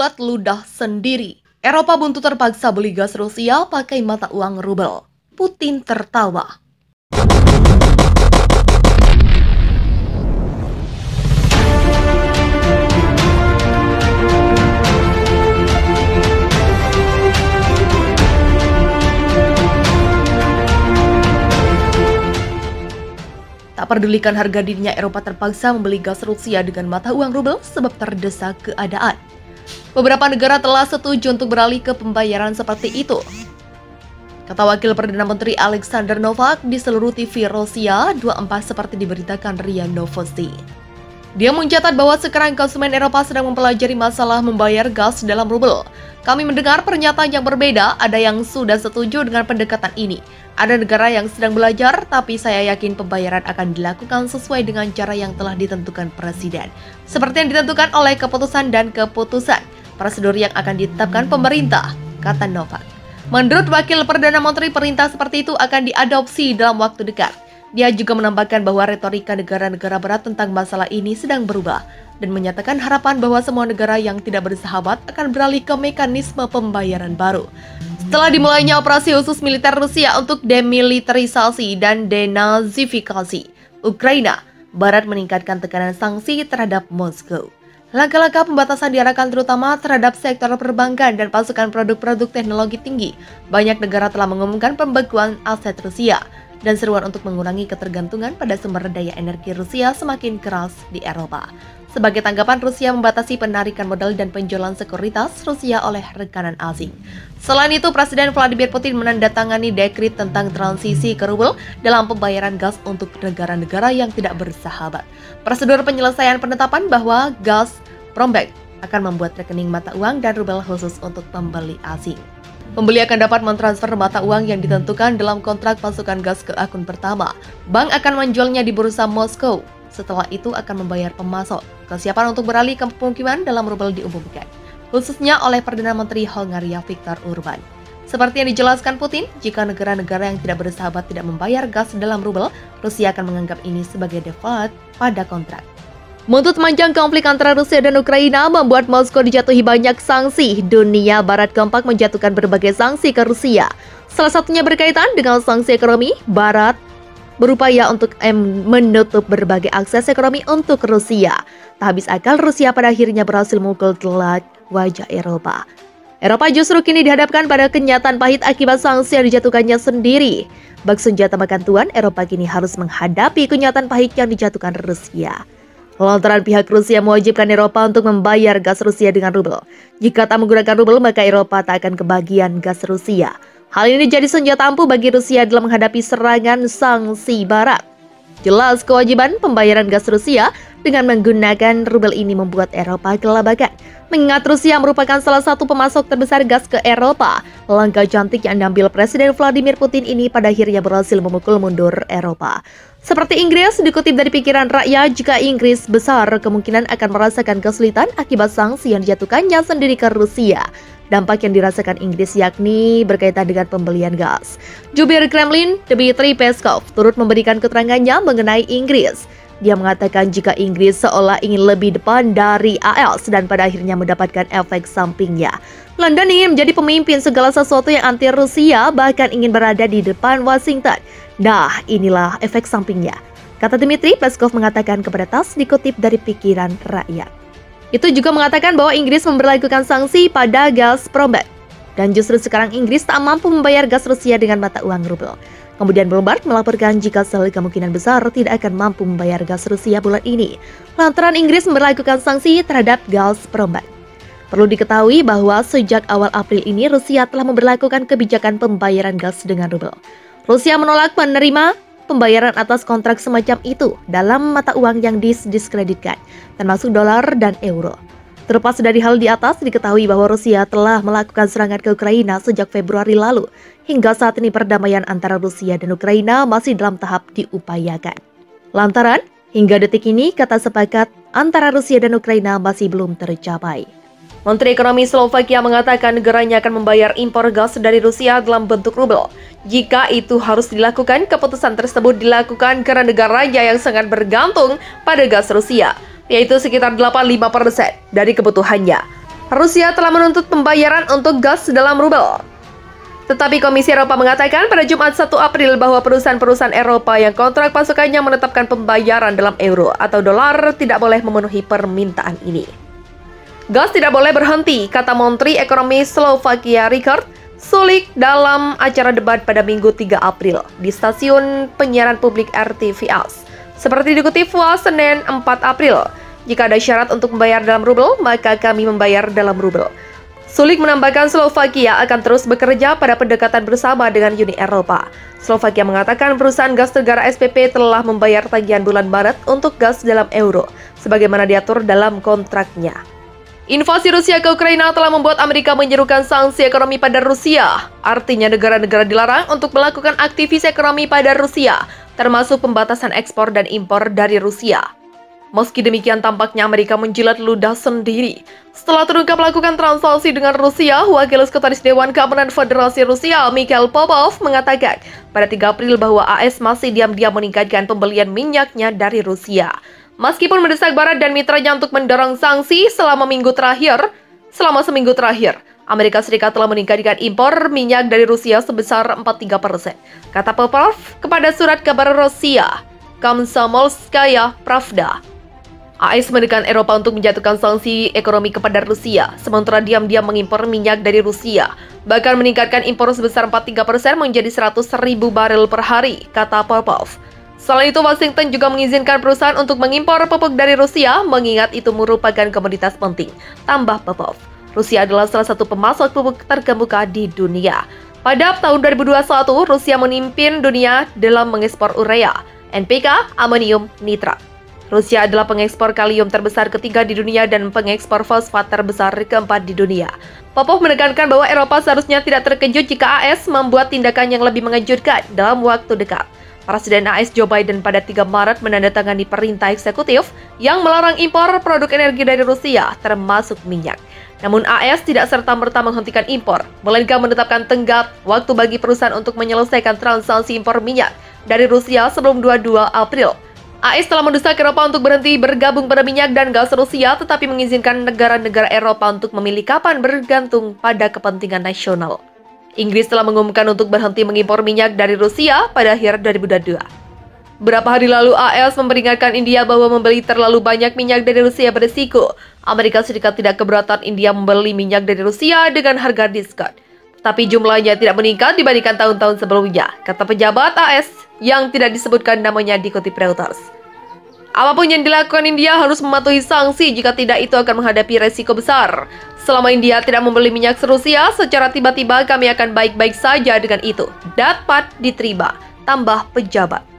jilat ludah sendiri. Eropa buntu terpaksa beli gas Rusia pakai mata uang rubel. Putin tertawa. Tak pedulikan harga dirinya, Eropa terpaksa membeli gas Rusia dengan mata uang rubel sebab terdesak keadaan. Beberapa negara telah setuju untuk beralih ke pembayaran seperti itu. Kata Wakil Perdana Menteri Alexander Novak di seluruh TV Rusia 24 seperti diberitakan RIA Novosti. Dia mencatat bahwa sekarang konsumen Eropa sedang mempelajari masalah membayar gas dalam rubel. Kami mendengar pernyataan yang berbeda, ada yang sudah setuju dengan pendekatan ini. Ada negara yang sedang belajar, tapi saya yakin pembayaran akan dilakukan sesuai dengan cara yang telah ditentukan Presiden. Seperti yang ditentukan oleh keputusan dan keputusan, prosedur yang akan ditetapkan pemerintah, kata Novak. Menurut Wakil Perdana Menteri, perintah seperti itu akan diadopsi dalam waktu dekat. Dia juga menambahkan bahwa retorika negara-negara barat tentang masalah ini sedang berubah dan menyatakan harapan bahwa semua negara yang tidak bersahabat akan beralih ke mekanisme pembayaran baru. Setelah dimulainya operasi khusus militer Rusia untuk demilitarisasi dan denazifikasi Ukraina, Barat meningkatkan tekanan sanksi terhadap Moskow. Langkah-langkah pembatasan diarahkan terutama terhadap sektor perbankan dan pasukan produk-produk teknologi tinggi. Banyak negara telah mengumumkan pembekuan aset Rusia dan seruan untuk mengurangi ketergantungan pada sumber daya energi Rusia semakin keras di Eropa. Sebagai tanggapan, Rusia membatasi penarikan modal dan penjualan sekuritas Rusia oleh rekanan asing. Selain itu, Presiden Vladimir Putin menandatangani dekret tentang transisi ke rubel dalam pembayaran gas untuk negara-negara yang tidak bersahabat. Prosedur penyelesaian penetapan bahwa Gazprombank akan membuat rekening mata uang dan rubel khusus untuk pembeli asing. Pembeli akan dapat mentransfer mata uang yang ditentukan dalam kontrak pasukan gas ke akun pertama. Bank akan menjualnya di bursa Moskow. Setelah itu akan membayar pemasok. Kesiapan untuk beralih ke pemukiman dalam rubel diumumkan, khususnya oleh Perdana Menteri Hongaria Viktor Orban. Seperti yang dijelaskan Putin, jika negara-negara yang tidak bersahabat tidak membayar gas dalam rubel, Rusia akan menganggap ini sebagai default pada kontrak. Buntut panjang konflik antara Rusia dan Ukraina membuat Moskow dijatuhi banyak sanksi. Dunia Barat kompak menjatuhkan berbagai sanksi ke Rusia. Salah satunya berkaitan dengan sanksi ekonomi. Barat berupaya untuk menutup berbagai akses ekonomi untuk Rusia. Tak habis akal, Rusia pada akhirnya berhasil memukul telak wajah Eropa. Eropa justru kini dihadapkan pada kenyataan pahit akibat sanksi yang dijatuhkannya sendiri. Bak senjata makan tuan, Eropa kini harus menghadapi kenyataan pahit yang dijatuhkan Rusia. Lantaran pihak Rusia mewajibkan Eropa untuk membayar gas Rusia dengan rubel. Jika tak menggunakan rubel, maka Eropa tak akan kebagian gas Rusia. Hal ini jadi senjata ampuh bagi Rusia dalam menghadapi serangan sanksi Barat. Jelas kewajiban pembayaran gas Rusia dengan menggunakan rubel ini membuat Eropa kelabakan. Mengingat Rusia merupakan salah satu pemasok terbesar gas ke Eropa, langkah cantik yang diambil Presiden Vladimir Putin ini pada akhirnya berhasil memukul mundur Eropa. Seperti Inggris, dikutip dari pikiran rakyat, jika Inggris besar kemungkinan akan merasakan kesulitan akibat sanksi yang dijatuhkannya sendiri ke Rusia. Dampak yang dirasakan Inggris yakni berkaitan dengan pembelian gas. Jubir Kremlin, Dmitry Peskov, turut memberikan keterangannya mengenai Inggris. Dia mengatakan jika Inggris seolah ingin lebih depan dari AS dan pada akhirnya mendapatkan efek sampingnya. London ingin menjadi pemimpin segala sesuatu yang anti Rusia, bahkan ingin berada di depan Washington. Nah, inilah efek sampingnya, kata Dmitry Peskov mengatakan kepada TASS dikutip dari pikiran rakyat. Itu juga mengatakan bahwa Inggris memberlakukan sanksi pada Gazprombank. Dan justru sekarang Inggris tak mampu membayar gas Rusia dengan mata uang rubel. Kemudian Bloomberg melaporkan jika kemungkinan besar tidak akan mampu membayar gas Rusia bulan ini, lantaran Inggris memberlakukan sanksi terhadap Gazprombank. Perlu diketahui bahwa sejak awal April ini Rusia telah memberlakukan kebijakan pembayaran gas dengan rubel. Rusia menolak menerima pembayaran atas kontrak semacam itu dalam mata uang yang diskreditkan, termasuk dolar dan euro. Terlepas dari hal di atas, diketahui bahwa Rusia telah melakukan serangan ke Ukraina sejak Februari lalu. Hingga saat ini perdamaian antara Rusia dan Ukraina masih dalam tahap diupayakan. Lantaran, hingga detik ini kata sepakat antara Rusia dan Ukraina masih belum tercapai. Menteri Ekonomi Slovakia mengatakan negaranya akan membayar impor gas dari Rusia dalam bentuk rubel. Jika itu harus dilakukan, keputusan tersebut dilakukan karena negaranya yang sangat bergantung pada gas Rusia, yaitu sekitar 85% dari kebutuhannya. Rusia telah menuntut pembayaran untuk gas dalam rubel. Tetapi Komisi Eropa mengatakan pada Jumat 1 April bahwa perusahaan-perusahaan Eropa yang kontrak pasukannya menetapkan pembayaran dalam euro atau dolar tidak boleh memenuhi permintaan ini. Gas tidak boleh berhenti, kata Menteri Ekonomi Slovakia Richard Sulik dalam acara debat pada Minggu 3 April di stasiun penyiaran publik RTVS. Seperti dikutip WAS Senin 4 April, jika ada syarat untuk membayar dalam rubel, maka kami membayar dalam rubel. Sulik menambahkan Slovakia akan terus bekerja pada pendekatan bersama dengan Uni Eropa. Slovakia mengatakan perusahaan gas negara SPP telah membayar tagihan bulan Maret untuk gas dalam euro, sebagaimana diatur dalam kontraknya. Invasi Rusia ke Ukraina telah membuat Amerika menyerukan sanksi ekonomi pada Rusia. Artinya negara-negara dilarang untuk melakukan aktivitas ekonomi pada Rusia, termasuk pembatasan ekspor dan impor dari Rusia. Meski demikian, tampaknya Amerika menjilat ludah sendiri. Setelah terungkap melakukan transaksi dengan Rusia, Wakil Sekretaris Dewan Keamanan Federasi Rusia, Mikhail Popov, mengatakan pada 3 April bahwa AS masih diam-diam meningkatkan pembelian minyaknya dari Rusia. Meskipun mendesak Barat dan mitranya untuk mendorong sanksi selama seminggu terakhir, Amerika Serikat telah meningkatkan impor minyak dari Rusia sebesar 43%, kata Popov kepada surat kabar Rusia, Komsomolskaya Pravda. AS menekan Eropa untuk menjatuhkan sanksi ekonomi kepada Rusia, sementara diam-diam mengimpor minyak dari Rusia, bahkan meningkatkan impor sebesar 43% menjadi 100.000 barel per hari, kata Popov. Selain itu, Washington juga mengizinkan perusahaan untuk mengimpor pupuk dari Rusia, mengingat itu merupakan komoditas penting, tambah Popov. Rusia adalah salah satu pemasok pupuk terkemuka di dunia. Pada tahun 2021, Rusia memimpin dunia dalam mengekspor urea, NPK, amonium nitrat. Rusia adalah pengekspor kalium terbesar ketiga di dunia dan pengekspor fosfat terbesar keempat di dunia. Popov menekankan bahwa Eropa seharusnya tidak terkejut jika AS membuat tindakan yang lebih mengejutkan dalam waktu dekat. Presiden AS Joe Biden pada 3 Maret menandatangani perintah eksekutif yang melarang impor produk energi dari Rusia, termasuk minyak. Namun AS tidak serta-merta menghentikan impor, melainkan menetapkan tenggat waktu bagi perusahaan untuk menyelesaikan transaksi impor minyak dari Rusia sebelum 22 April. AS telah mendesak Eropa untuk berhenti bergabung pada minyak dan gas Rusia, tetapi mengizinkan negara-negara Eropa untuk memilih kapan bergantung pada kepentingan nasional. Inggris telah mengumumkan untuk berhenti mengimpor minyak dari Rusia pada akhir 2022. Beberapa hari lalu, AS memperingatkan India bahwa membeli terlalu banyak minyak dari Rusia berisiko. Amerika Serikat tidak keberatan India membeli minyak dari Rusia dengan harga diskon. Tapi jumlahnya tidak meningkat dibandingkan tahun-tahun sebelumnya, kata pejabat AS yang tidak disebutkan namanya dikutip Reuters. Apapun yang dilakukan India harus mematuhi sanksi, jika tidak itu akan menghadapi resiko besar. Selama India tidak membeli minyak Rusia secara tiba-tiba, kami akan baik-baik saja dengan itu. Dapat diterima, tambah pejabat.